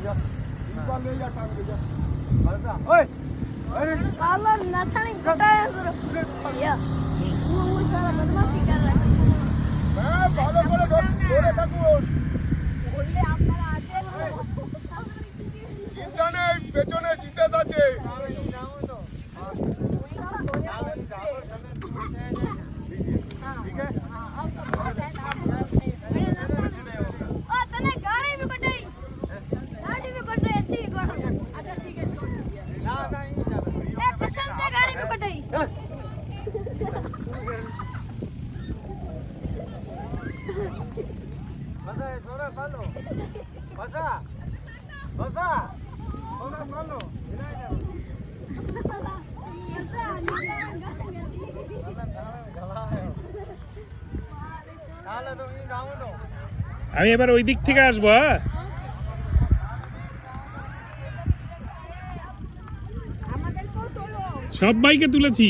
जा इनका ले जा टांग ले जा ओए अरे काला नथानी कटाया जरा या वो सारा बदमाशी कर रहा है मैं भालो बोले बोले ठाकुर बोले আপনারা আছেন চিন্তা নেই পেছনে জিতেশ আছে আমি এবার ওই দিক থেকে আসবো। হ্যাঁ সবাইকে তুলেছি।